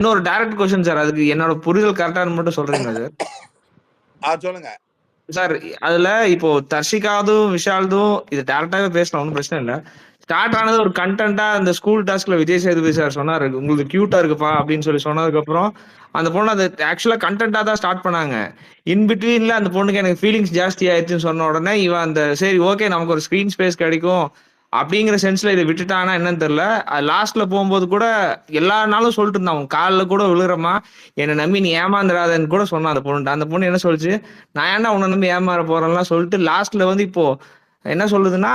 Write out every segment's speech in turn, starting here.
இன்னொரு direct question sir. அதுக்கு என்னோட புரிதல் கரெக்டானு மட்டும் சொல்றீங்களா சார்? சொல்லுங்க சார். அதுல இப்போ தர்ஷிகாதும் விஷால்தும் இது டேரக்டாவே பேசலாம், ஒன்றும் பிரச்சனை இல்லை. ஸ்டார்ட் ஆனது ஒரு கண்டென்ட்டா அந்த ஸ்கூல் டாஸ்க்ல விஜய் சேதுபதி சார் சொன்னாரு, உங்களுக்கு கியூட்டா இருக்குப்பா அப்படின்னு சொன்னதுக்கு அப்புறம் அந்த பொண்ணு அது ஆக்சுவலா கண்டென்ட்டா தான் ஸ்டார்ட் பண்ணாங்க. இன் பிட்வீன்ல அந்த பொண்ணுக்கு எனக்கு ஃபீலிங்ஸ் ஜாஸ்தி ஆயிடுச்சுன்னு சொன்ன உடனே இவன் அந்த சரி ஓகே நமக்கு ஒரு ஸ்கிரீன் ஸ்பேஸ் கிடைக்கும் அப்படிங்கிற சென்ஸ்ல இதை விட்டுட்டானா என்னன்னு தெரியல. லாஸ்ட்ல போகும்போது கூட எல்லா நாளும் சொல்லிட்டு இருந்தான், அவன் காலில் கூட விழுறமா என்னை நம்பி நீ ஏமாந்துடாதன்னு கூட சொன்னான் அந்த பொண்ணு. அந்த பொண்ணு என்ன சொல்லிச்சு, நான் ஏன்னா உன்னை நம்பி ஏமாற போறேன்லாம் சொல்லிட்டு லாஸ்ட்ல வந்து இப்போ என்ன சொல்லுதுன்னா,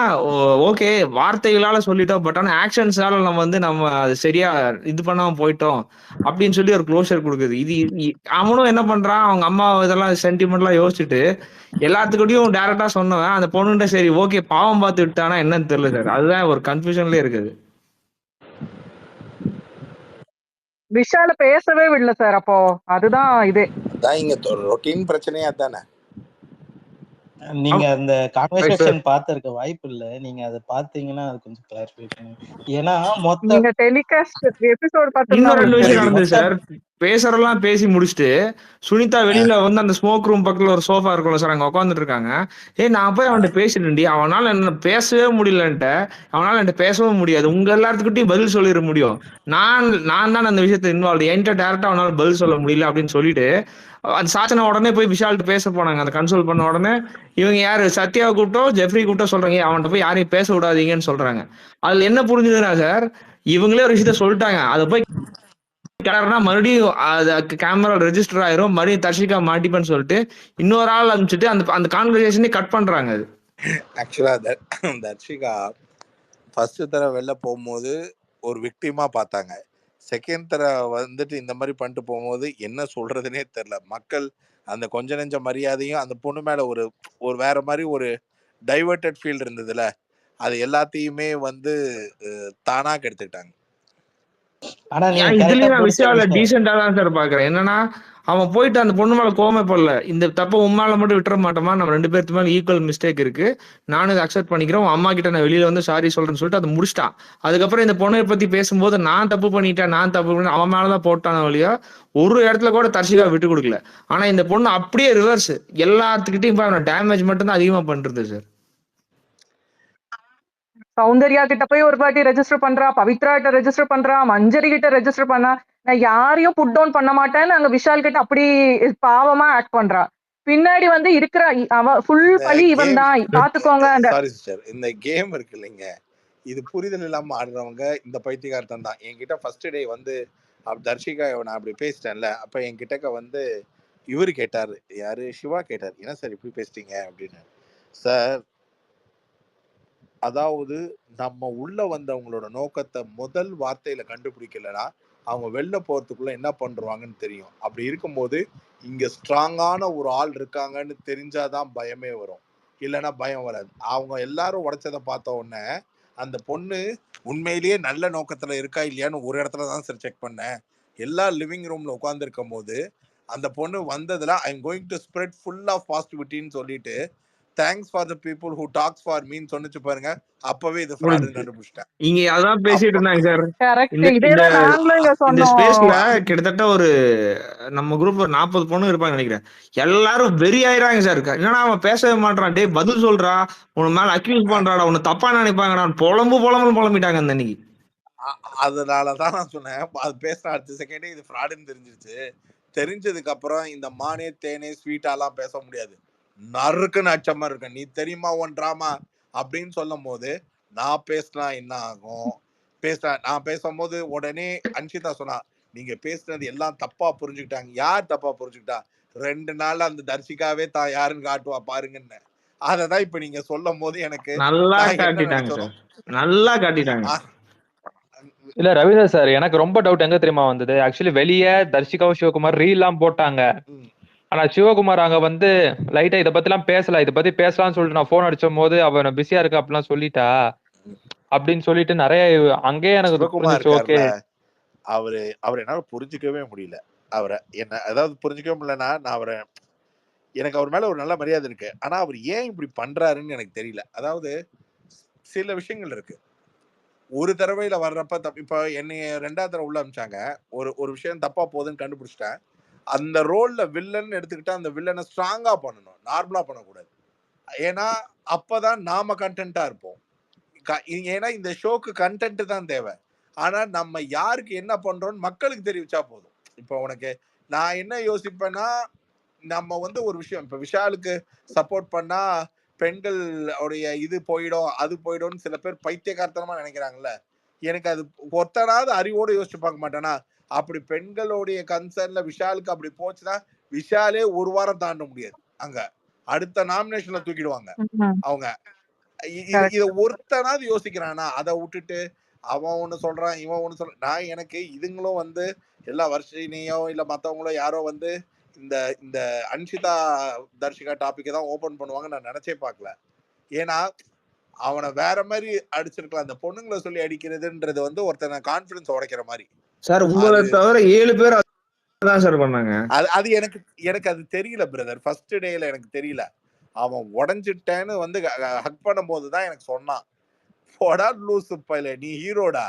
ஓகே வார்த்தைகளால சொல்லிட்டோம், பட் ஆனா ஆக்ஷன்ஸால நம்ம அது சரியா இது பண்ணாம போயிட்டோம் அப்படின்னு சொல்லி ஒரு க்ளோஷர் கொடுக்குது. இது அவனும் என்ன பண்றான், அவங்க அம்மா இதெல்லாம் சென்டிமெண்ட்லாம் யோசிச்சுட்டு எல்லாத்துக்கிட்டையும் டைரக்டா சொன்னவன் அந்த பொண்ணுகிட்ட சரி ஓகே பாவம் பார்த்து விட்டானா என்னன்னு தெரியல சார். அதுதான் ஒரு கன்ஃபியூஷன்லயே இருக்குது. விஷால பேசவே விடல சார். அப்போ அதுதான் இதே இங்க ரொட்டீன் பிரச்சனையா தானே. நீங்க அந்த கான்வர்சேஷன் பார்த்திருக்க வாய்ப்பு இல்ல. நீங்க அதை பார்த்தீங்கன்னா அது கொஞ்சம் கிளாரிஃபை பண்ணுங்க. ஏன்னா நீங்க டெலிகாஸ்ட் எபிசோட் இன்னும் பார்த்தீங்கன்னா 2 விஷயம் நடந்தது மொத்த சார். பேசுறதெல்லாம் பேசி முடிச்சுட்டு சுனிதா வெளியில வந்து அந்த ஸ்மோக் ரூம் பக்கத்துல ஒரு சோஃபா இருக்கும்ல சார், அங்க உட்காந்துட்டு இருக்காங்க. நான் போய் அவன்கிட்ட பேசிட்டேன்டி, அவனால என்ன பேசவே முடியலன்ட்ட, அவனால என்கிட்ட பேசவும் முடியாது, உங்க எல்லாத்துக்கிட்டையும் பதில் சொல்லிட முடியும், நான் தான் அந்த விஷயத்தை இன்வால்வ், என்கிட்ட டேரக்டா அவனால பதில் சொல்ல முடியல அப்படின்னு சொல்லிட்டு அது சாச்சனா உடனே போய் விஷால்ட்டு பேச போனாங்க. அந்த கன்சோல் பண்ண உடனே இவங்க யாரு சத்யாவை கூப்பிட்டோ ஜெஃப்ரி கூப்பிட்டோ சொல்றாங்க அவன்கிட்ட போய் யாரையும் பேச விடாதீங்கன்னு சொல்றாங்க. அதுல என்ன புரிஞ்சுதுன்னா சார், இவங்களே ஒரு விஷயத்த சொல்லிட்டாங்க, அதை போய் மறுபடியும் கேமரா ரெஜிஸ்டர் ஆயிரும், மறுபடியும் தர்ஷிகா மாட்டிப்பேன்னு சொல்லிட்டு இன்னொரு ஆள் அனுப்பிச்சுட்டு அந்த கான்வர்சேஷனே கட் பண்றாங்க. அது ஆக்சுவலா தர்ஷிகா ஃபர்ஸ்ட் தடவை வெளில போகும்போது ஒரு விக்டிமா பார்த்தாங்க. செகண்ட் தடவை வந்துட்டு இந்த மாதிரி பண்ணிட்டு போகும்போது என்ன சொல்றதுன்னே தெரியல. மக்கள் அந்த கொஞ்ச நெஞ்ச மரியாதையும் அந்த பொண்ணு மேல ஒரு வேற மாதிரி ஒரு டைவர்டட் ஃபீல் இருந்ததுல, அது எல்லாத்தையுமே வந்து தானா கெடுத்துக்கிட்டாங்க. ஆனா நீங்க இதுலயும் கரெக்டா நான் விஷயம் புரிஞ்சுங்க டீசெண்டா தான் சார் பாக்குறேன். என்னன்னா அவன் போயிட்டு அந்த பொண்ணு மேல கோவமே போடல, இந்த தப்ப உம்மால மட்டும் விட்டுற மாட்டோமா, நம்ம 2 பேருக்கு மேல ஈக்குவல் மிஸ்டேக் இருக்கு, நானும் இதை அக்செப்ட் பண்ணிக்கிறேன், உன் அம்மா கிட்ட நான் வெளியில வந்து சாரி சொல்றேன்னு சொல்லிட்டு அதை முடிச்சிட்டான். அதுக்கப்புறம் இந்த பொண்ணை பத்தி பேசும்போது நான் தப்பு பண்ணிட்டேன் அவன் மேலதான் போட்டான வழியா ஒரு இடத்துல கூட தர்ஷிகா விட்டு கொடுக்கல. ஆனா இந்த பொண்ணு அப்படியே ரிவர்ஸ், எல்லாத்துக்கிட்டையும் டேமேஜ் மட்டும் தான் அதிகமா பண்றது சார். சௌந்தர்யா கிட்ட போய் ஒரு வாட்டி ரெஜிஸ்டர் பண்றா, பவித்ரா கிட்ட ரெஜிஸ்டர் பண்றா, மஞ்சரி கிட்ட ரெஜிஸ்டர் பண்ணா, நான் யாரையும் புட் டவுன் பண்ண மாட்டேன்னு அங்க விஷால் கிட்ட அப்படி பாவமா ஆக்ட் பண்றா. பின்னாடி வந்து இருக்கிற அவ ஃபுல் பழி இவன் தான் பாத்துக்கோங்க. சாரி சிஸ்டர், இந்த கேம் இருக்கு இல்லைங்க, இது புரிதல் இல்லாம ஆடுறவங்க இந்த பைத்தியகார்த்தம் தான். என்கிட்ட ஃபர்ஸ்ட் டே வந்து தர்ஷிகா நான் அப்படி பேசிட்டேன்ல, அப்ப என்கிட்ட வந்து இவரு கேட்டாரு, யாரு சிவா கேட்டார், என்ன சார் இப்படி பேசிட்டீங்க அப்படின்னு. சார் அதாவது நம்ம உள்ள வந்தவங்களோட நோக்கத்தை முதல் வார்த்தையில கண்டுபிடிக்கலனா அவங்க வெளில போறதுக்குள்ள என்ன பண்றாங்கன்னு தெரியும். அப்படி இருக்கும்போது இங்க ஸ்ட்ராங்கான ஒரு ஆள் இருக்காங்கன்னு தெரிஞ்சாதான் பயமே வரும், இல்லைன்னா பயம் வராது. அவங்க எல்லாரும் உடைச்சதை பார்த்த உடனே அந்த பொண்ணு உண்மையிலேயே நல்ல நோக்கத்துல இருக்கா இல்லையான்னு ஒரு இடத்துல தான் சார் செக் பண்ணேன். எல்லா லிவிங் ரூம்ல உட்கார்ந்து இருக்கும் போது அந்த பொண்ணு வந்ததுல I am going to spread full of பாசிட்டிவிட்டின்னு சொல்லிட்டு thanks for the people who talks for மீன்னு சொன்னிச்சு பாருங்க, அப்பவே இது ஃப்ராடுன்னு கண்டுபிடிச்சிட்டேன். இங்க அதான் பேசிட்டு இருந்தாங்க சார். இந்த ஸ்பேஸ்ல கிட்டத்தட்ட ஒரு நம்ம குரூப் ஒரு 40 பொண்ணு இருப்பாங்க நினைக்கிறேன். எல்லாரும் வெறி ஆயிராங்க சார். என்னன்னா அவன் பேசவே மாட்டான், டே பதில் சொல்றா, உன் மேல அக்யூஸ் பண்றாடா, உன்னை தப்பா நினைப்பாங்கடா, புலம்பிட்டாங்க அந்த அன்னைக்கு. அதனாலதான் நான் சொன்னேன், அது பேசுற அடுத்த செகண்டே இது ஃப்ராடுன்னு தெரிஞ்சிருச்சு. தெரிஞ்சதுக்கு அப்புறம் இந்த மானே தேனே ஸ்வீட்டாலாம் பேச முடியாது, நறுக்குன்னு அச்சமா இருக்க. நீ தெரியுமா உன் டிராமா அப்படின்னு சொல்லும் போது நான் பேசினா என்ன ஆகும், நான் பேசும்போது உடனே அன்ஷிதா சொன்னா, நீங்க பேசுனது எல்லாம் தப்பா புரிஞ்சுக்கிட்டாங்க. யார் தப்பா புரிஞ்சுக்கிட்டா? 2 நாள் அந்த தர்ஷிகாவே தான் யாருன்னு காட்டுவா பாருங்கன்னு. அததான் இப்ப நீங்க சொல்லும் போது எனக்கு நல்லா காட்டிட்டாங்க. இல்ல ரவீந்திர சார், எனக்கு ரொம்ப டவுட் எங்க தெரியுமா வந்தது, ஆக்சுவலி வெளியே தர்ஷிகாவும் சிவகுமார் ரீல்லாம் போட்டாங்க, ஆனா சிவகுமார் அங்க வந்து லைட்டா இதை பத்தி எல்லாம் பேசல, இதை பத்தி பேசலாம்னு சொல்லிட்டு நான் போன் அடிச்சும் போது அவன் பிஸியா இருக்கா அப்படிலாம் சொல்லிட்டா அப்படின்னு சொல்லிட்டு நிறைய அங்கேயே எனக்கு புரிஞ்சிச்சு. ஓகே, அவரு என்னால புரிஞ்சுக்கவே முடியல அவரை. என்ன அதாவது புரிஞ்சுக்கவே முடியலன்னா, நான் அவரை, எனக்கு அவர் மேல ஒரு நல்ல மரியாதை இருக்கு, ஆனா அவர் ஏன் இப்படி பண்றாருன்னு எனக்கு தெரியல. அதாவது சில விஷயங்கள் இருக்கு, ஒரு தடவையில வர்றப்ப இப்ப என்னைய 2வது தடவை உள்ள அனுப்பிச்சாங்க. ஒரு விஷயம் தப்பா போகுதுன்னு கண்டுபிடிச்சிட்டேன். அந்த ரோல்ல வில்லன் எடுத்துக்கிட்டா அந்த வில்லனை ஸ்ட்ராங்கா பண்ணணும், நார்மலா பண்ணக்கூடாது. ஏன்னா அப்பதான் நாம கண்டென்ட்டா இருப்போம். ஏன்னா இந்த ஷோக்கு கண்டென்ட் தான் தேவை. ஆனா நம்ம யாருக்கு என்ன பண்றோம்னு மக்களுக்கு தெரிவிச்சா போதும். இப்போ உனக்கு நான் என்ன யோசிப்பேன்னா, நம்ம வந்து ஒரு விஷயம் இப்ப விஷாலுக்கு சப்போர்ட் பண்ணா பெண்கள் உடைய இது போயிடும், அது போயிடும்னு சில பேர் பைத்தியக்காரத்தனமா நினைக்கிறாங்கல்ல. எனக்கு அது ஒருத்தராவது அறிவோடு யோசிச்சு பார்க்க மாட்டேனா? அப்படி பெண்களுடைய கன்சர்ன்ல விஷாலுக்கு அப்படி போச்சுன்னா, விஷாலே ஒரு வாரம் தாண்ட முடியாது. அங்க அடுத்த நாமினேஷன்ல தூக்கிடுவாங்க அவங்க. இத ஒருத்தனாவது யோசிக்கிறானா? அதை விட்டுட்டு அவன் ஒண்ணு சொல்றான், இவன் ஒண்ணு சொல்றான். நான் எனக்கு இதுங்களும் வந்து எல்லா வர்ஷினியோ இல்ல மத்தவங்களோ யாரோ வந்து இந்த இந்த அன்ஷிதா தர்ஷிகா டாபிக்கை தான் ஓபன் பண்ணுவாங்க நான் நினைச்சே பார்க்கல. ஏன்னா அவனை வேற மாதிரி அடிச்சிருக்கலாம். அந்த பொண்ணுங்களை சொல்லி அடிக்கிறதுன்றது வந்து ஒருத்தனை கான்பிடன்ஸ் உடைக்கிற மாதிரி. சார் உங்களை தவிர 7 பேர் தான் சார் பண்ணாங்க. அது எனக்கு அது தெரியல பிரதர். ஃபர்ஸ்ட் டேல எனக்கு தெரியல. அவன் உடஞ்சிட்டேன்னு வந்து ஹக் பண்ணும்போது தான் எனக்கு சொன்னான். போடா லூசு பையல, நீ ஹீரோடா.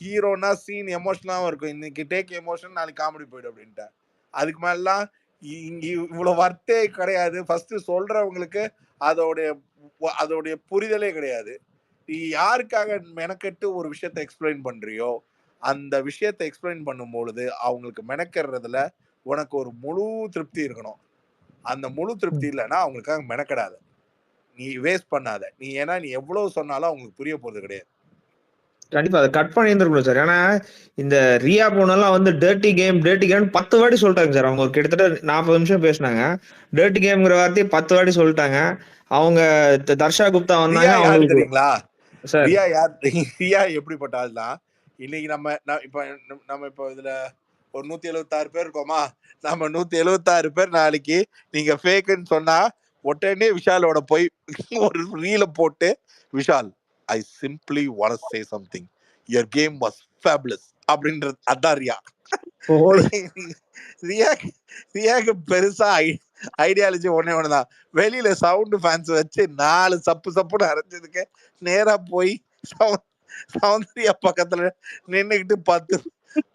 ஹீரோனா சீன் எமோஷனலாவும் இருக்கும். இன்னைக்கு டேக் எமோஷன், நாளைக்கு காமெடி போயிடும் அப்படின்ட்டு. அதுக்கு மேலாம் இங்க இவ்வளவு வர்த்தே கிடையாது. ஃபர்ஸ்ட் சொல்றவங்களுக்கு அதோடைய புரிதலே கிடையாது. நீ யாருக்காக மெனக்கெட்டு ஒரு விஷயத்த எக்ஸ்பிளைன் பண்றியோ அந்த விஷயத்தை எக்ஸ்பிளைன் பண்ணும் பொழுது அவங்களுக்கு மெனக்கிறதுல உனக்கு ஒரு முழு திருப்தி இருக்கணும். அந்த முழு திருப்தி இல்லைன்னா அவங்களுக்காக மெனக்கிடாத, நீ வேஸ்ட் பண்ணாத. நீ ஏன்னா நீ எவ்வளவு சொன்னாலும் அவங்களுக்கு புரிய போறது கிடையாது. கண்டிப்பா அதை கட் பண்ணி இருந்திருக்கணும் சார். ஏன்னா இந்த ரியா போனெல்லாம் வந்து டர்ட்டி கேம் 10 வாட்டி சொல்லிட்டாங்க சார். அவங்க கிட்டத்தட்ட 40 நிமிஷம் பேசினாங்க. டர்ட்டி கேம்ங்கிற வார்த்தையை 10 வாட்டி சொல்லிட்டாங்க. அவங்க தர்ஷா குப்தா வந்தாங்க. அவங்களுக்கு தெரியுங்களா ரியா எப்படிப்பட்ட ஆள் தான். இன்னைக்கு நம்ம இப்போ இதுல ஒரு 176 பேர் இருக்கோமா? நம்ம 176 பேர் நாளைக்கு நீங்க ஃபேக்குன்னு சொன்னா உடனே விஷாலோட போய் ஒரு ரீல போட்டு, விஷால் ஐ simply want to say something, your game was fabulous அப்படின்றது. அதான் ரியாக்கு பெருசா ஐடியாலஜி ஒண்ணுதான். வெளியில சவுண்ட் ஃபேன்ஸ் வச்சு 4 சப்புன்னு அரைஞ்சதுக்கு நேரா போய் சௌந்தர்யா பக்கத்துல நின்னுக்கிட்டு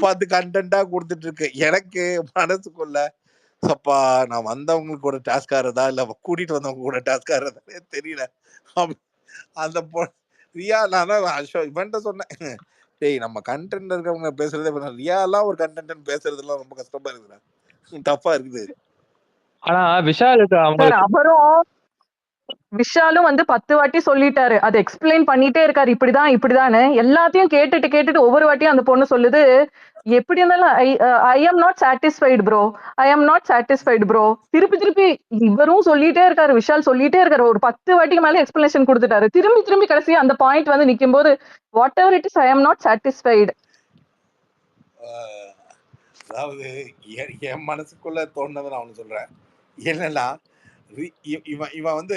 10 கண்டென்ட்டா கொடுத்துட்டு இருக்கு. எனக்கு மனசுக்குள்ள அப்பா நான் வந்தவங்களுக்கு கூட டாஸ்கா இருந்தா இல்ல கூட்டிட்டு வந்தவங்க கூட டாஸ்கா இருந்தானே தெரியல. அந்த ரியா நான் தான் இவன்ட்ட சொன்னேன், டேய் நம்ம கண்டென்ட் இருக்கவங்க பேசுறதே ரியா எல்லாம் ஒரு கண்டென்ட் பேசுறது எல்லாம் ரொம்ப கஷ்டமா இருக்குதுடா, டஃபா இருக்குது. ஆனா விஷாலுக்கு விஷாலும் வந்து 10 வாட்டி சொல்லிட்டாரு. அதை எக்ஸ்பிளைன் பண்ணிட்டே இருக்காரு, இப்படிதானு. எல்லாத்தையும் கேட்டுட்டு ஒவ்வொரு வாட்டியும் அந்த பொண்ணு சொல்லுது, எப்படி இருந்தாலும் I am not satisfied bro. திருப்பி இவரும் சொல்லிட்டே இருக்காரு, விஷால் சொல்லிட்டே இருக்காரு. ஒரு 10 வாட்டிக்கு மேல எக்ஸ்பிளனேஷன் கொடுத்துட்டாரு. திரும்பி கடைசி அந்த பாயிண்ட் வந்து நிக்கும் போது what ever it is I am not satisfied. அதாவது என் மனசுக்குள்ள தோணுனதை நான் ஒண்ணு சொல்றேன். என்னன்னா இவன் வந்து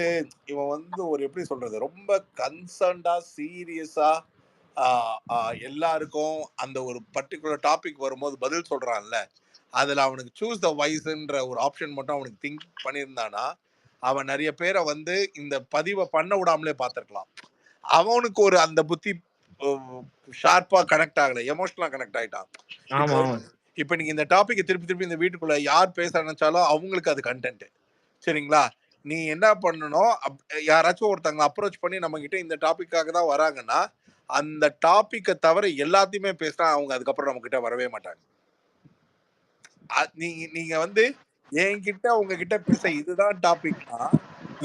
ஒரு எப்படி சொல்றது, ரொம்ப கன்சர்ன்டா சீரியஸா எல்லாருக்கும் அந்த ஒரு பர்டிகுலர் டாபிக் வரும்போது பதில் சொல்றான்ல, அதுல அவனுக்கு சூஸ் த வைஸ்ன்ற ஒரு ஆப்ஷன் மட்டும் அவனுக்கு திங்க் பண்ணியிருந்தானா அவன் நிறைய பேரை வந்து இந்த பதிவை பண்ண விடாமலே பார்த்திருக்கலாம். அவனுக்கு ஒரு அந்த புத்தி ஷார்ப்பா கனெக்ட் ஆகல, எமோஷனலா கனெக்ட் ஆயிட்டான். இப்ப நீங்க இந்த டாபிக் திருப்பி இந்த வீட்டுக்குள்ள யார் பேச நினைச்சாலும் அவங்களுக்கு அது கண்டென்ட். சரிங்களா? நீ என்ன பண்ணணும், யாராச்சும் ஒருத்தங்க அப்ரோச் பண்ணி நம்ம கிட்ட இந்த டாபிக்காக தான் வராங்கன்னா அந்த டாபிக்கை தவிர எல்லாத்தையுமே பேசினா அவங்க அதுக்கப்புறம் நம்ம கிட்ட வரவே மாட்டாங்க. நீங்க வந்து என்கிட்ட உங்ககிட்ட பேச இதுதான் டாபிக்னா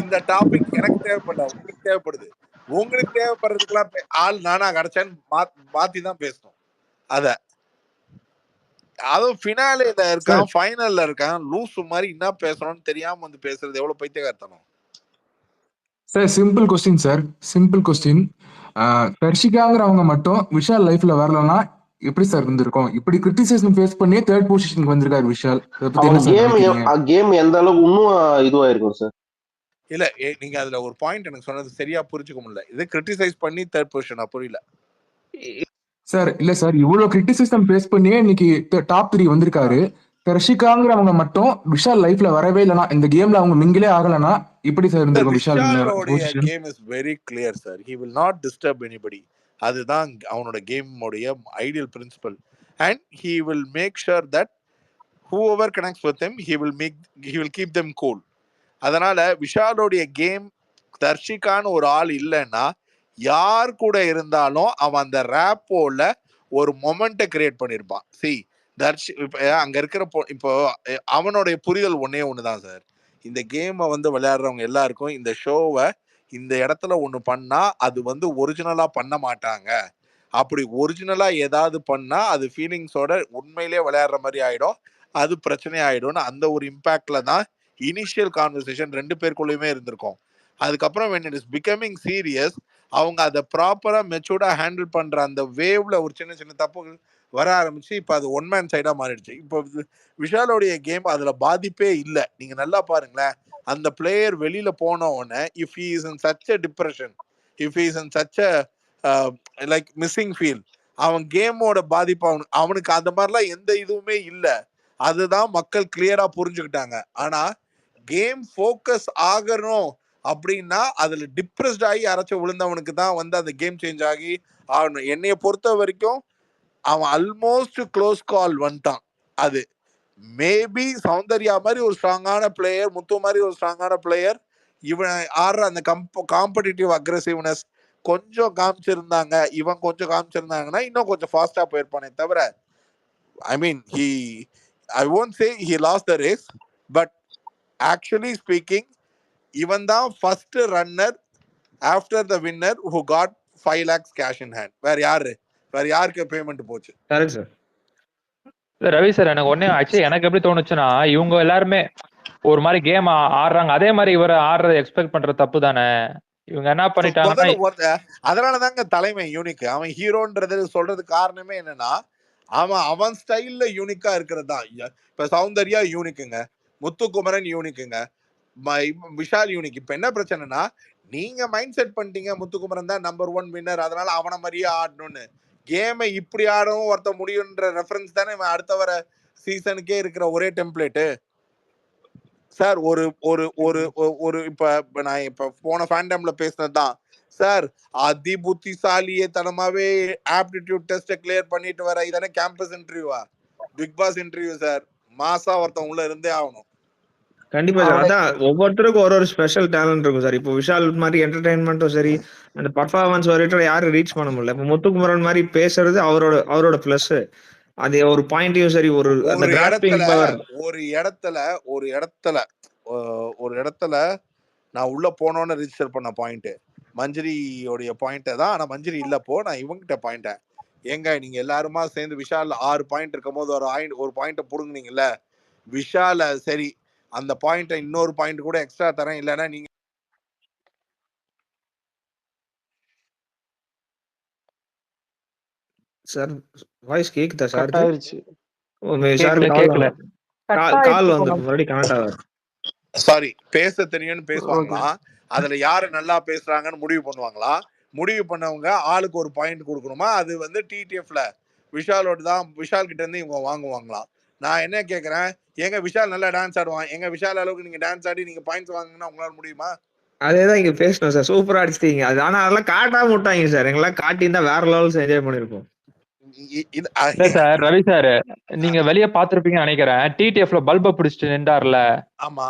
இந்த டாபிக் எனக்கு தேவைப்படல, உங்களுக்கு தேவைப்படுது. உங்களுக்கு தேவைப்படுறதுக்கெல்லாம் ஆள் நானா கிடைச்சேன்னு மாத்தி தான் பேசணும். அதுவும் ஃபினாலேல இருக்கான், ஃபைனல்ல இருக்கான், லூசு மாதிரி என்ன பேசணும்னு தெரியாம வந்து பேசுறது எவ்வளவு பைத்தியக்காரத்தனம். Sir simple question. தர்ஷிகாங்கிறவங்க மட்டும் விஷால் லைஃப்ல வரலன்னா எப்படி சார் இருந்திருக்கும்? இப்படி கிரிட்டிசிசம் ஃபேஸ் பண்ணி 3rd பொசிஷனுக்கு வந்திருக்காரு விஷால். கேம் எந்த அளவுக்கு இன்னும் இதுவாயிருக்கும் சார்? இல்ல நீங்க அதுல ஒரு பாயிண்ட் எனக்கு சொன்னது சரியா புரிஞ்சுக்க முடியல. இது கிரிட்டிசைஸ் பண்ணி 3rd பொசிஷனா? புரியல சார். இல்ல சார், இவ்வளவு கிரிட்டிசிசம் ஃபேஸ் பண்ணியே இன்னைக்கு டாப் 3 வந்திருக்காரு. தர்ஷிகாங்கிறவங்க மட்டும் விஷால் லைஃப்ல வரவே இல்லனா, இந்த கேம்ல அவங்க மிங்கிலே ஆகலனா இப்படி சார் இருந்திருக்கும் Vishal? Game is very clear sir. He will not disturb anybody. அதுதான் அவனோட கேமோடைய ideal principal. And he will make sure that whoever connects with him he will keep them cool. அதனால விஷாலோடைய கேம் தர்ஷிகான்னு ஒரு ஆள் இல்லைன்னா யார் கூட இருந்தாலும் அவன் அந்த ரேப்போல ஒரு மொமெண்ட்டை கிரியேட் பண்ணியிருப்பான். இப்போ அங்க இருக்கிற இப்போ அவனுடைய புரிதல் ஒண்ணுதான் சார். இந்த கேமை விளையாடுறவங்க எல்லாருக்கும் இந்த ஷோவை இந்த இடத்துல ஒண்ணு பண்ணா அது ஒரிஜினலா பண்ண மாட்டாங்க. அப்படி ஒரிஜினலா ஏதாவது பண்ணா அது ஃபீலிங்ஸோட உண்மையிலே விளையாடுற மாதிரி ஆயிடும், அது பிரச்சனை ஆயிடும்னு அந்த ஒரு இம்பாக்ட்ல தான் இனிஷியல் கான்வர்சேஷன் 2 பேருக்குள்ளயுமே இருந்திருக்கும். அதுக்கப்புறம் when it is becoming serious அவங்க அதை ப்ராப்பரா மெச்சூர்டா ஹேண்டில் பண்ற அந்த வேவ்ல ஒரு சின்ன சின்ன தப்புகள் வர ஆரம்பிச்சு இப்போ அது ஒன் மேன் சைடா மாறிடுச்சு. இப்போ விஷாலோடைய கேம் அதுல பாதிப்பே இல்லை. நீங்க நல்லா பாருங்களேன், அந்த பிளேயர் வெளியில போன உடனே if he is in such a depression, if he is in such a like missing feel, அவன் கேமோட பாதிப்பு அவனுக்கு அந்த மாதிரிலாம் எந்த இதுவுமே இல்லை. அதுதான் மக்கள் கிளியரா புரிஞ்சுக்கிட்டாங்க. ஆனா கேம் ஃபோக்கஸ் ஆகணும் அப்படின்னா அதுல டிப்ரெஸ்ட் ஆகி யாராச்சும் விழுந்தவனுக்கு தான் அந்த கேம் சேஞ்ச் ஆகி ஆகணும். என்னைய பொறுத்த வரைக்கும் அவன் ஆல்மோஸ்ட் க்ளோஸ் கால் வந்துட்டான். அது மேபி சௌந்தர்யா மாதிரி ஒரு ஸ்ட்ராங்கான பிளேயர், முத்து மாதிரி ஒரு ஸ்ட்ராங்கான பிளேயர், இவன் ஆடுற அந்த காம்படிட்டிவ் அக்ரெசிவ்னஸ் கொஞ்சம் காமிச்சிருந்தாங்க, இவன் கொஞ்சம் காமிச்சிருந்தாங்கன்னா இன்னும் கொஞ்சம் ஃபாஸ்டா போயிருப்பானே தவிர, ஐ மீன் I won't say he lost the race, but actually speaking, இவன் தான் first runner after the winner who got 5 lakhs cash in hand. வேற யாருக்கு பேமெண்ட் போச்சு? Correct sir. ரவி சார், எனக்கு எப்படி தோணுச்சுன்னா, இவங்க எல்லாருமே ஒரு மாதிரி கேம் ஆடுறாங்க, அதே மாதிரி இவரை ஆடுறதை எக்ஸ்பெக்ட் பண்ற தப்பு தானே. இவங்க என்ன பண்ணிட்டாங்கன்னா, அதனாலதாங்க தலைமை யூனிக். அவன் ஹீரோன்றது சொல்றதுக்கு காரணமே என்னன்னா அவன் ஸ்டைல்ல யூனிக்கா இருக்கிறது தான். இப்ப சௌந்தர்யா யூனிக்குங்க, முத்துக்குமரன் யூனிக்குங்க, விஷால் யூனிக். இப்ப என்ன பிரச்சனைனா, நீங்க மைண்ட் செட் பண்ணிட்டீங்க முத்துக்குமரன் தான் நம்பர் 1 வின்னர், அதனால அவனை மாதிரியே ஆடணும்னு. கேமை இப்படி ஆடவும் ஒருத்த முடியும்ன்ற ரெஃபரன்ஸ் தானே அடுத்த வர சீசனுக்கே இருக்கிற ஒரே டெம்ப்ளேட்டு சார். ஒரு ஒரு ஒரு ஒரு இப்ப நான் இப்ப போன ஃபேண்டம்ல பேசினதுதான் சார். அதி புத்திசாலியே தனமாவே ஆப்டிடியூட் டெஸ்ட கிளியர் பண்ணிட்டு வர இதானே கேம்பஸ் இன்டர்வியூவா, பிக் பாஸ் இன்டர்வியூ சார். மாசா ஒருத்தன் உள்ள இருந்தே ஆகணும். கண்டிப்பா சார். அதான் ஒவ்வொருத்தருக்கும் ஒரு ஸ்பெஷல் டேலண்ட் இருக்கும் சார். இப்போ விஷால் மாதிரி என்டர்டைன்மெண்ட்டும் சரி, அந்த பர்ஃபார்மன்ஸ் வரைக்கும் யாரும் ரீச் பண்ண முடியல. இப்போ முத்துக்குமரன் மாதிரி பேசுறது அவரோட பிளஸ். அது ஒரு பாயிண்டையும் சரி, ஒரு இடத்துல நான் உள்ள போனோன்னு ரிஜிஸ்டர் பண்ண பாயிண்ட் மஞ்சரியோடைய பாயிண்ட தான். ஆனா மஞ்சரி இல்லப்போ நான் இவங்கிட்ட பாயிண்ட ஏங்க நீங்க எல்லாருமா சேர்ந்து விஷால் 6 பாயிண்ட் இருக்கும் போது ஒரு பாயிண்ட புடுங்குனீங்கல்ல விஷால, சரி அந்த பாயிண்ட இன்னொரு பாயிண்ட் கூட எக்ஸ்ட்ரா தரேன், இல்லைன்னா நீங்க சார் வாய்ஸ் கேக்குதா சார்? கட் ஆயிருச்சு. கேட்கல. கால் வந்து மறுபடியும் கனெக்ட் ஆகாது. சாரி, பேச தெரியும்னு பேசுவாங்களா, அதுல யாரு நல்லா பேசுறாங்கன்னு முடிவு பண்ணுவாங்களா? முடிவு பண்ணவங்க ஆளுக்கு ஒரு பாயிண்ட் கொடுக்கணுமா? அது டிடிஎஃப்ல விஷாலோட தான், விஷால் கிட்ட இருந்து இவங்க வாங்குவாங்களாம். நான் என்ன கேக்குறேன், எங்க விஷால் நல்லா டான்ஸ் ஆடுவான், எங்க விஷால் அளவுக்கு நீங்க டான்ஸ் ஆடி நீங்க பாயிண்ட்ஸ் வாங்கினா உங்களால முடியுமா? அதேதான் இங்க பேசணும் சார். சூப்பரா அடிச்சிட்டீங்க. அது ஆனா அதெல்லாம் காட்டாம விட்டாங்க சார். எங்கெல்லாம் காட்டியிருந்தா வேற லெவல்ஸ் என்ஜாய் பண்ணிருப்போம். சார் ரவி சார், நீங்க வெளியே பாத்துருப்பீங்கன்னு நினைக்கிறேன். டிடிஎஃப்ல பல்ப பிடிச்சிட்டு நின்றார்ல. ஆமா,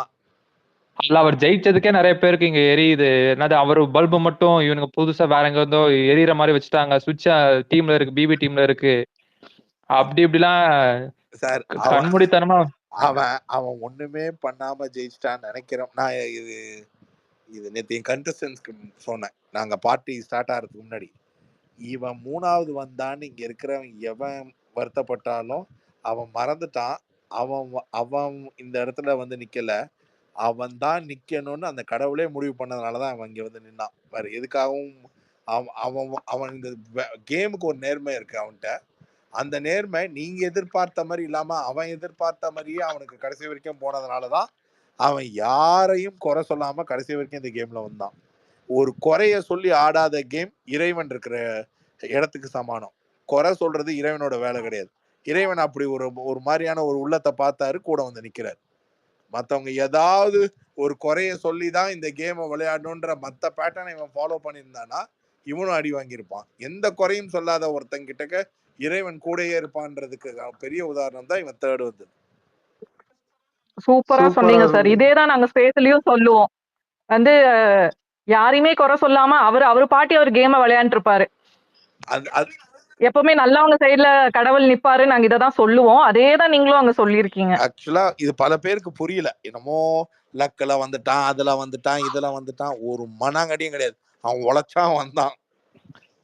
அதுல அவர் ஜெயிச்சதுக்கே நிறைய பேருக்கு இங்க எரியுது. என்னது அவரு பல்பு மட்டும் இவனுக்கு புதுசா வேற எங்க இருந்தோ எரியற மாதிரி வச்சுட்டாங்க. சுவிட்ச் டீம்ல இருக்கு, பிபி டீம்ல இருக்கு, அப்படி இப்படிலாம் சார் கண்மூடித்தனமா. அவன் ஒண்ணுமே பண்ணாம ஜெயிச்சிட்டான்னு நினைக்கிறேன். நான் இது நேற்று என் கண்டஸ்டன்ஸ்க்கு சொன்னேன், நாங்க பார்ட்டி ஸ்டார்ட் ஆகிறதுக்கு முன்னாடி. இவன் 3வது வந்தான்னு இங்க இருக்கிறவன் எவன் வருத்தப்பட்டாலும் அவன் மறந்துட்டான். அவன் இந்த இடத்துல நிக்கல, அவன் தான் நிக்கணும்னு அந்த கடவுளே முடிவு பண்ணதுனாலதான் அவன் இங்க நின்னான். வேற எதுக்காகவும் அவன் இந்த கேமுக்கு ஒரு நேர்மை இருக்கு அவன்கிட்ட. அந்த நேர்மை நீங்க எதிர்பார்த்த மாதிரி இல்லாம அவன் எதிர்பார்த்த மாதிரியே அவனுக்கு கடைசி வரைக்கும் போனதுனாலதான் அவன் யாரையும் குறை சொல்லாம கடைசி வரைக்கும் இந்த கேம்ல வந்தான். ஒரு குறைய சொல்லி ஆடாத கேம் இறைவன் இருக்கிற இடத்துக்கு சமானம். குறை சொல்றது இறைவனோட வேலை கிடையாது. இறைவன் அப்படி ஒரு மாதிரியான ஒரு உள்ளத்தை பார்த்தாரு, கூட நிக்கிறார். மத்தவங்க ஏதாவது ஒரு குறைய சொல்லிதான் இந்த கேமை விளையாடணுன்ற மத்த பேட்டர்னை இவன் ஃபாலோ பண்ணியிருந்தானா இவனும் அடி வாங்கியிருப்பான். எந்த குறையும் சொல்லாத ஒருத்தன் கிட்டக்க இறைவன் கூடயே இருப்பான்றதுக்கு பெரிய உதாரணம் தான் இவன் தேர்ட் வந்து. சூப்பரா சொன்னீங்க சார். இதேதான் நாங்க ஸ்பேஸ்லயும் சொல்லுவோம். வந்து யாரையுமே குறை சொல்லாம அவரு பாட்டி அவர் கேம விளையாண்டு இருப்பாரு. எப்பவுமே நல்லவங்க சைடுல கடவுள் நிப்பாரு. நாங்க இததான் சொல்லுவோம். அதேதான் நீங்களும் அங்க சொல்லியிருக்கீங்க. ஆக்சுவலா இது பல பேருக்கு புரியல. என்னமோ லக்ல வந்துட்டான், அதுல வந்துட்டான், இதுல வந்துட்டான், ஒரு மனாங்கடியும் கிடையாது. அவன் உழைச்சான் வந்தான்.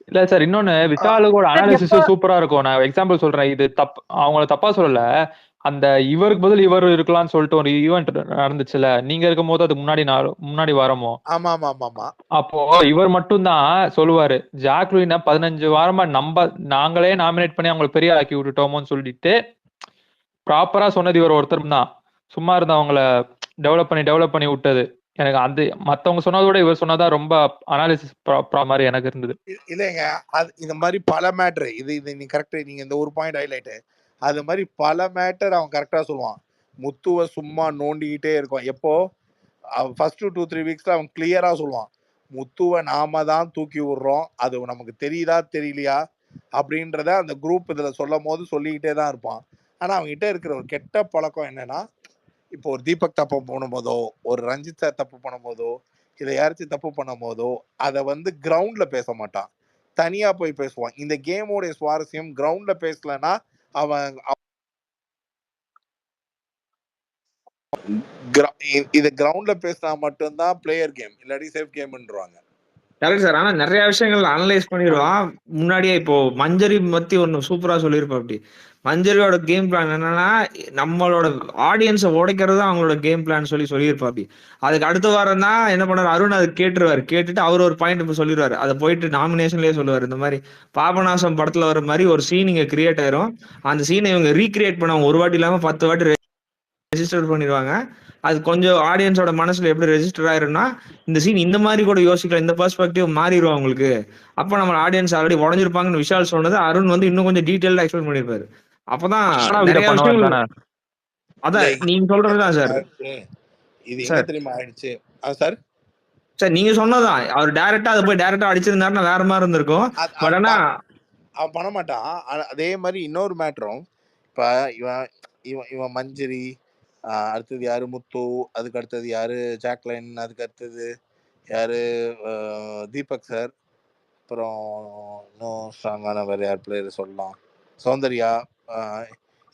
இல்ல சார், இன்னொன்னு விஷாலுக்கோட அனாலிசிஸ் சூப்பரா இருக்கும். நான் எக்ஸாம்பிள் சொல்றேன். இது அவங்கள தப்பா சொல்லல. அந்த இவருக்கு பதில் இவர் இருக்கலாம்னு சொல்லிட்டு ஒரு ஈவெண்ட் நடந்துச்சுல, நீங்க இருக்கும் போது அது முன்னாடி வரமோ? ஆமா ஆமா ஆமா. அப்போ இவர் மட்டும் தான் சொல்லுவாரு, ஜாக்லின 15 வாரமா நாங்களே நாமினேட் பண்ணி அவங்களை பெரிய ஆக்கி விட்டுட்டோமோன்னு சொல்லிட்டு ப்ராப்பரா சொன்னது இவர் ஒருத்தர் தான். சும்மா இருந்தவங்களை டெவலப் பண்ணி விட்டது. எனக்கு அந்த மத்தவங்க சொன்னதோட இவர் சொன்னதான் ரொம்ப அனாலிசிஸ் மாதிரி எனக்கு இருந்தது. இல்லைங்க, அது இந்த மாதிரி பல மேட்டர். இது நீ கரெக்ட். நீங்க இந்த ஒரு பாயிண்ட் ஹைலைட். அது மாதிரி பல மேட்டர் அவன் கரெக்டா சொல்லுவான். முத்துவை சும்மா நோண்டிக்கிட்டே இருக்கும். எப்போ ஃபர்ஸ்ட் 2-3 வீக்ஸ்ல அவன் கிளியரா சொல்லுவான், முத்துவை நாம தான் தூக்கி விடுறோம், அது நமக்கு தெரியுதா தெரியலையா அப்படின்றத அந்த குரூப் இதுல சொல்லும் போது சொல்லிக்கிட்டே தான் இருப்பான். ஆனா அவங்ககிட்ட இருக்கிற ஒரு கெட்ட பழக்கம் என்னன்னா, இப்போ ஒரு தீபக் தப்பு பண்ணும்போதோ, ஒரு ரஞ்சித் சார் தப்பு பண்ணும்போதோ, இதை யாராச்சும் தப்பு பண்ணும் போதோ அதை வந்து கிரவுண்ட்ல பேச மாட்டான், தனியா போய் பேசுவான். இந்த கேமோட சுவாரஸ்யம் கிரவுண்ட்ல பேசலன்னா அவன் இது கிரவுண்ட்ல பேசினா மட்டும்தான் பிளேயர் கேம், இல்லாட்டி சேஃப் கேம்ன்றாங்க. Correct sir. ஆனா நிறைய விஷயங்கள் அனலைஸ் பண்ணிடுவான் முன்னாடியே. இப்போ மஞ்சரி பத்தி ஒன்னு சூப்பரா சொல்லியிருப்பா. அப்படி மஞ்சரியோட கேம் பிளான் என்னன்னா, நம்மளோட ஆடியன்ஸை உடைக்கிறது தான் அவங்களோட கேம் பிளான் சொல்லியிருப்பா. அப்படி அதுக்கு அடுத்த வாரம் தான் என்ன பண்ணாரு, அருண் அது கேட்டுட்டு அவர் ஒரு பாயிண்ட் இப்போ சொல்லிடுவாரு. அதை போயிட்டு நாமினேஷன்லயே சொல்லுவாரு, இந்த மாதிரி பாபநாசம் படத்துல வர மாதிரி ஒரு சீன் இங்க கிரியேட் ஆயிரும். அந்த சீனை இவங்க ரீக்ரியேட் பண்ணுவாங்க. ஒரு வாட்டி இல்லாம 10 வாட்டி ரெஜிஸ்டர் பண்ணிடுவாங்க. அது கொஞ்சம் ஆடியன்ஸோட மனசுல எப்படி ரெஜிஸ்டர் ஆயிரும்னா, இந்த சீன் இந்த மாதிரி கூட யோசிக்கலாம், இந்த பெர்ஸ்பெக்டிவ் மாறிடும் அவங்களுக்கு. அப்ப நம்ம ஆடியன்ஸ் ஆல்ரெடி உடஞ்சிருப்பாங்கன்னு விஷால் சொன்னது அருண் வந்து இன்னும் கொஞ்சம் டீடைல்டா எக்ஸ்பிளைன் பண்ணிருப்பாரு. அப்பதான் நிறைய விஷயங்கள் அதான் நீங்க சொல்றதுதான் சார். இது எங்க தெரியுமா ஆயிடுச்சு சார்? சார் நீங்க சொன்னதான், அவர் டைரக்டா அதை போய் டைரக்டா அடிச்சிருந்தாருன்னா வேற மாதிரி இருந்திருக்கும். பட் ஆனா அவன் பண்ண மாட்டான். அதே மாதிரி இன்னொரு மேட்டரும், இப்ப இவன் மஞ்சரி, அடுத்தது யாரு முத்து, அதுக்கு அடுத்தது யாரு ஜாக்லைன், அதுக்கு அடுத்தது யாரு தீபக் சார், அப்புறம் இன்னும் ஸ்ட்ராங்கான வேற யார் பிளேயர் சொல்லலாம், சௌந்தர்யா.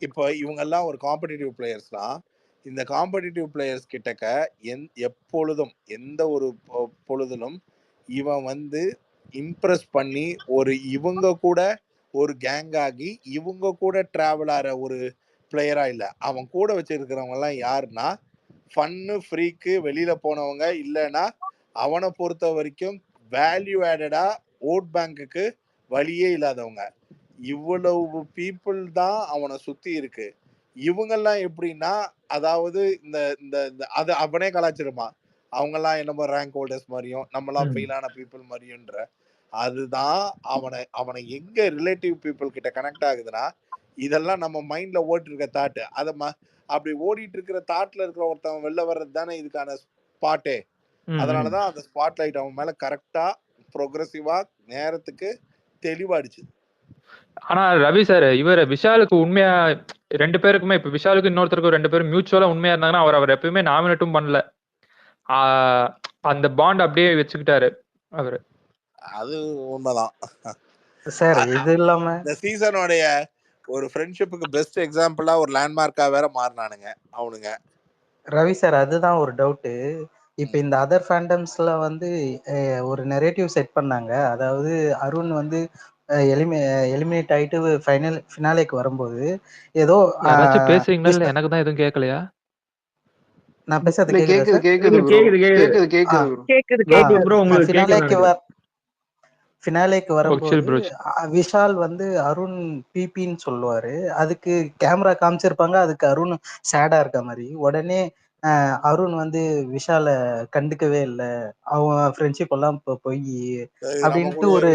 இப்போ இவங்கெல்லாம் ஒரு காம்படிட்டிவ் பிளேயர்ஸ் தான். இந்த காம்படிட்டிவ் பிளேயர்ஸ் கிட்டக்க எப்பொழுதும் எந்த ஒரு பொழுதிலும் இவன் வந்து இம்ப்ரெஸ் பண்ணி இவங்க கூட ஒரு கேங் ஆகி இவங்க கூட டிராவல் ஆகிற ஒரு பிளேயரா இல்லை. அவன் கூட வச்சிருக்கிறவங்க எல்லாம் யாருன்னா ஃபன்னு ஃப்ரீக்கு வெளியில போனவங்க, இல்லைன்னா அவனை பொறுத்த வரைக்கும் வேல்யூ ஆடடா ஓட் பேங்குக்கு வழியே இல்லாதவங்க. இவ்வளவு பீப்புள் தான் அவனை சுத்தி இருக்கு. இவங்கெல்லாம் எப்படின்னா, அதாவது இந்த இந்த அது அவனே கலாச்சிருமா, அவங்கெல்லாம் என்னமோ ரேங்க் ஹோல்டர்ஸ் மாதிரியும் நம்மளாம் ஃபெயிலான பீப்புள் மாதிரியும்ன்ற. அதுதான் அவனை எங்க ரிலேட்டிவ் பீப்புள் கிட்ட கனெக்ட் ஆகுதுன்னா, இதெல்லாம் நம்ம மைண்ட்ல ஓடிட்டு இருக்க தாட்டு. அதை அப்படி ஓடிட்டு இருக்கிற தாட்ல இருக்கிற ஒருத்தவன் வெளில வர்றது தானே இதுக்கான ஸ்பாட்டே. அதனாலதான் அந்த ஸ்பாட் லைட் அவன் மேல கரெக்டா ப்ரோக்ரஸிவா நேரத்துக்கு தெளிவாடிச்சு. ஆனா ரவி சார், இவர் விஷாலுக்கு உண்மையா 2 பேருக்குமே, இப்ப விஷாலுக்கு இன்னொருத்தருக்கு 2 பேரும் மியூச்சுவலா உண்மையா இருந்தாங்கன்னா அவர் எப்பயுமே நாமினேட்டும் பண்ணல. அந்த பாண்ட் அப்படியே வச்சுக்கிட்டாரு அவரு. அது உண்மைதான் சார். இது இல்லாம இந்த சீசனோடைய ஒரு ஃப்ரெண்ட்ஷிப்புக்கு பெஸ்ட் எக்ஸாம்பிளா ஒரு லேண்ட்மார்க்கா வேற மாறினானுங்க அவனுங்க. ரவி சார், அதுதான் ஒரு டவுட்டு. இப்ப இந்த அதர் ஃபேண்டம்ஸ்ல வந்து ஒரு நெரேட்டிவ் செட் பண்ணாங்க. அதாவது அருண் வந்து எலிமினேட் ஆயிட்டு ஃபினாலேக்கு வரும்போது ஏதோ பேசுறீங்களா இல்ல எனக்கு தான் எதுவும் கேட்கலையா? நான் பேசுறது ஃபினாலேக்கு வரும்போது விஷால் வந்து அருண் பிபின்னு சொல்லுவாரு. அதுக்கு கேமரா காமிச்சிருப்பாங்க, அதுக்கு அருண் சேடா இருக்க மாதிரி. உடனே அருண் வந்து விஷால கண்டுக்கவே இல்லை, அவன் ஃப்ரெண்ட்ஷிப் எல்லாம் பொய் அப்படின்ட்டு ஒரு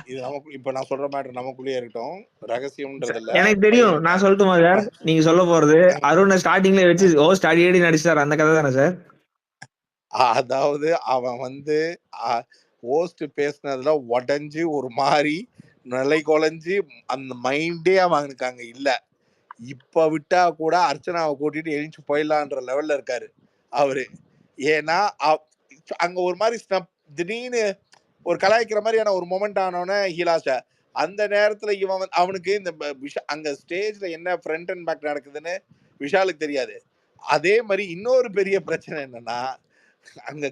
இது நமக்கு இப்ப நான் சொல்ற மாதிரி நமக்குள்ளேயே இருக்கட்டும், ரகசியம்ன்றது இல்ல. எனக்கு தெரியும். நான் சொல்லட்டுமா சார்? நீங்க சொல்ல போறது அருண் ஸ்டார்டிங்ல வச்சு ஸ்டாடி நடிச்சார் அந்த கதை தானே சார்? அதாவது அவன் வந்து ஹோஸ்ட் பேசுனதுல உடஞ்சி ஒரு மாதிரி நிலை குலைஞ்சு அந்த மைண்டே அவனுக்காங்க இல்ல. இப்ப விட்டா கூட அர்ச்சனாவை கூட்டிட்டு எழுந்து போயிடலான்ற லெவல்ல இருக்காரு அவரு. ஏன்னா அங்க ஒரு மாதிரி திடீர்னு ஒரு கலாய்க்கிற மாதிரியான ஒரு மொமெண்ட் ஆனோன்னு ஹீலாஷ அந்த நேரத்துல இவன் அவனுக்கு இந்த அங்க ஸ்டேஜ்ல என்ன ஃப்ரண்ட் அண்ட் பேக் நடக்குதுன்னு விஷாலுக்கு தெரியாது. அதே மாதிரி இன்னொரு பெரிய பிரச்சனை என்னன்னா, அங்க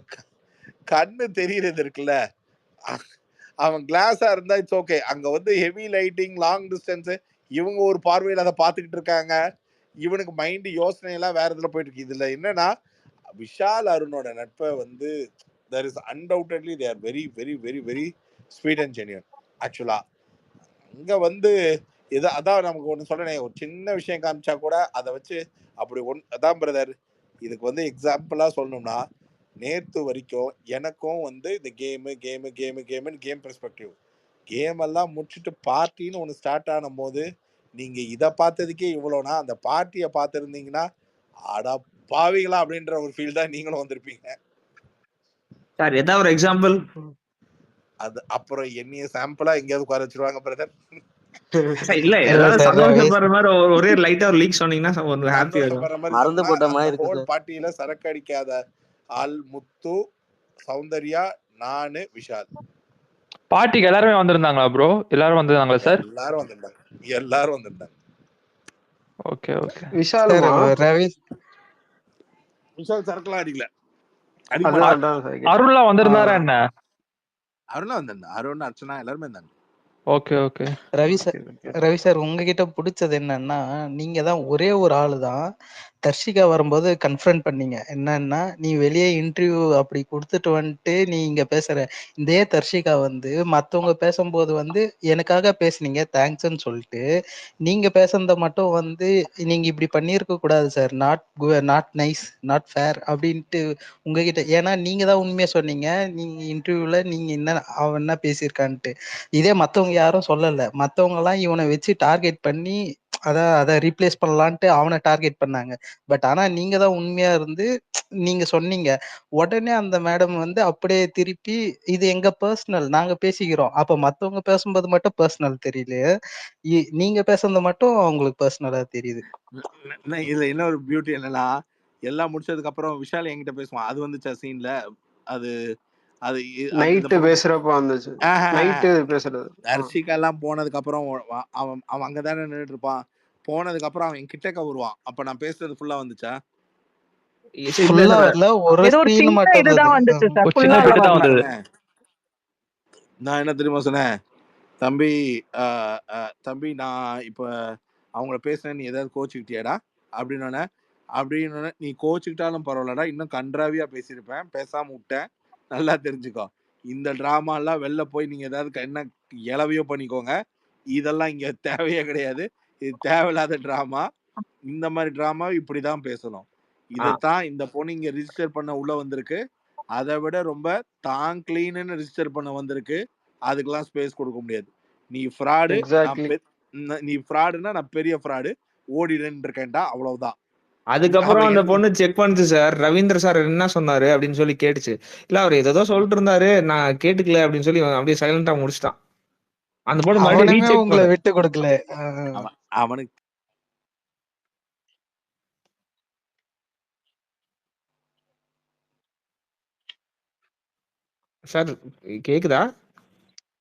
கண்ணு தெரியறது இருக்குல்ல, அவன் கிளாஸா இருந்தா இட்ஸ் ஓகே. அங்க வந்து ஹெவி லைட்டிங், லாங் டிஸ்டன்ஸ், இவங்க ஒரு பார்வையில அதை பார்த்துக்கிட்டு இருக்காங்க. இவனுக்கு மைண்ட் யோசனை எல்லாம் வேற இதுல போயிட்டு இருக்கு. இதுல என்னன்னா, விஷால் அருணோட நட்பை வந்து there is undoubtedly they are very very very very sweet and genuine ஆக்சுவலா. இங்க வந்து அதான் நமக்கு ஒண்ணு சொல்றேனே, ஒரு சின்ன விஷயம் காமிச்சா கூட அதை வச்சு அப்படி அதான் பிரதர். இதுக்கு வந்து எக்ஸாம்பிளா சொல்லணும்னா, நேத்து வரைக்கும் எனக்கும் வந்து இந்த கேம் பெர்ஸ்பெக்டிவ், கேம் எல்லாம் முடிச்சுட்டு பார்ட்டின்னு ஒன்று ஸ்டார்ட் ஆனும் போது நீங்க இதை பார்த்ததுக்கே இவ்வளோனா, அந்த பார்ட்டியை பார்த்துருந்தீங்கன்னா அடா பாவிகளா அப்படின்ற ஒரு ஃபீல் தான் நீங்களும் வந்திருப்பீங்க சார். ஏதாவது ஒரு எக்ஸாம்பிள்? அது அப்புறம் என்னைய சாம்பிளா எங்கேயாவது உட்கார வச்சிருவாங்க பிரதர். இல்ல ஏதாவது சந்தோஷப்படுற மாதிரி ஒரே லைட்டா ஒரு லீக் சொன்னீங்கன்னா ஹாப்பியா இருக்கும். ஹோல் பார்ட்டியில சரக்கு அடிக்காத ஆள் முத்து, சௌந்தர்யா, நானு, விஷால். பார்ட்டிக்கு எல்லாருமே வந்திருந்தாங்களா ப்ரோ? எல்லாரும் வந்திருந்தாங்களா சார்? எல்லாரும் வந்திருந்தாங்க. Okay okay. விஷால் சரக்குலாம் அடிக்கல. அருண்லாம் வந்திருந்தாரா என்ன? அருண்லாம் வந்திருந்தா. அருண், அர்ச்சனா எல்லாருமே இருந்தாங்க. Okay okay. ரவி சார் உங்ககிட்ட பிடிச்சது என்னன்னா, நீங்க தான் ஒரே ஒரு ஆளு தான் தர்ஷிகா வரும்போது கன்ஃபரண்ட் பண்ணீங்க. என்னன்னா, நீ வெளியே இன்டர்வியூ அப்படி கொடுத்துட்டு வந்துட்டு நீ இங்க பேசுற. இதே தர்ஷிகா வந்து மத்தவங்க பேசும்போது வந்து எனக்காக பேசுனீங்க தேங்க்ஸ்ன்னு சொல்லிட்டு, நீங்க பேசுறத மட்டும் வந்து நீங்க இப்படி பண்ணியிருக்க கூடாது sir, not nice, not fair அப்படின்ட்டு உங்ககிட்ட. ஏன்னா நீங்க தான் உண்மையா சொன்னீங்க, நீங்க இன்டர்வியூல நீங்க அவன் என்ன பேசியிருக்கான்ட்டு. இதே மத்தவங்க யாரும் சொல்லல. மத்தவங்க எல்லாம் இவனை வச்சு டார்கெட் பண்ணி அதை ரீப்ளேஸ் பண்ணலான்ட்டு அவனை டார்கெட் பண்ணாங்க. பட் ஆனா நீங்க தான் உண்மையா இருந்து நீங்க சொன்னீங்க. உடனே அந்த மேடம் வந்து அப்படியே திருப்பி இது எங்க பர்சனல், நாங்க பேசிக்கிறோம். அப்ப மத்தவங்க பேசும்போது மட்டும் பர்சனல் தெரியல, நீங்க பேசுறது மட்டும் அவங்களுக்கு பர்சனலா தெரியுது. இதுல என்ன ஒரு பியூட்டி என்னன்னா, எல்லாம் முடிச்சதுக்கு அப்புறம் விஷால் என்கிட்ட பேசுவான். அது வந்துச்சா சீன்ல, அது நைட்டு பேசுறப்ப வந்துச்சு. நைட்டு பேசுறது. தர்ஷிகா எல்லாம் போனதுக்கு அப்புறம் அவன் அங்கதானே நின்றுட்டு இருப்பான். போனதுக்கு அப்புறம் அவன் கிட்டக்க வருவான். அப்ப நான் பேசுறது ஃபுல்லா வந்துச்சா? நான் என்ன தெரியுமா சொன்னேன், தம்பி நான் இப்ப அவங்கள பேசுனேன், நீ ஏதாவது கோச்சுக்கிட்டியாடா அப்படின்னு. நீ கோச்சுக்கிட்டாலும் பரவாயில்லடா, இன்னும் கன்றாவியா பேசியிருப்பேன், பேசாம விட்டேன், நல்லா தெரிஞ்சுக்கோ. இந்த டிராமா எல்லாம் வெளில போய் நீங்க ஏதாவது என்ன இளவையோ பண்ணிக்கோங்க, இதெல்லாம் இங்க தேவையே கிடையாது, இது தேவையில்லாத டிராமா. இந்த மாதிரி டிராமா இப்படிதான் பேசணும். இதைத்தான் இந்த பொண்ணு இங்க ரிஜிஸ்டர் பண்ண உள்ள வந்திருக்கு. அதை விட ரொம்ப தான் கிளீன்னு ரிஜிஸ்டர் பண்ண வந்திருக்கு. அதுக்கெல்லாம் ஸ்பேஸ் கொடுக்க முடியாது. நீ ஃப்ராடுன்னா நான் பெரிய ஃப்ராடு, ஓடிடுன்னு இருக்கேன்டா, அவ்வளவுதான். அதுக்கப்புறம் அந்த பொண்ணு செக் பண்ணுச்சு சார், ரவீந்திர சார் என்ன சொன்னாரு அப்படின்னு சொல்லி கேட்டுச்சு. இல்ல அவர் ஏதோ சொல்லிட்டு இருந்தாரு, நான் கேட்டுக்கல அப்படின்னு சொல்லி அப்படியே சைலண்டா முடிச்சிட்டான். அந்த பொண்ணு மறுபடியும் உங்களை விட்டு கொடுக்கல. அவனுக்கு சார் கேக்குதா?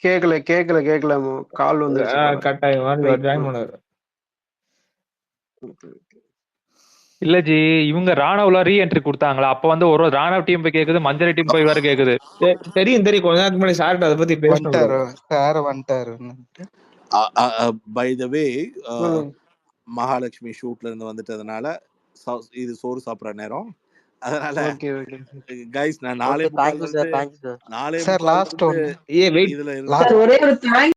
கேக்கல கால் வந்து கட் ஆகி ஜாயின் பண்ணாரு. இல்ல ஜி, இவங்க ராணவ்ல ரீஎன்ட்ரி கொடுத்தாங்களா, அப்ப வந்து ஒரு ராணவ் டீம் போய் கேக்குது, மஞ்சள் டீம் போய் வேற கேக்குது. தெரியும் கொஞ்ச நேரத்துக்கு முன்னாடி சார்ட்ட அதை பத்தி பேசணும். பை த வே மகாலட்சுமி ஷூட்ல இருந்து வந்துட்டதுனால இது சோறு சாப்பிடுற நேரம். அதனால கைஸ் நான் 4:45 இதுல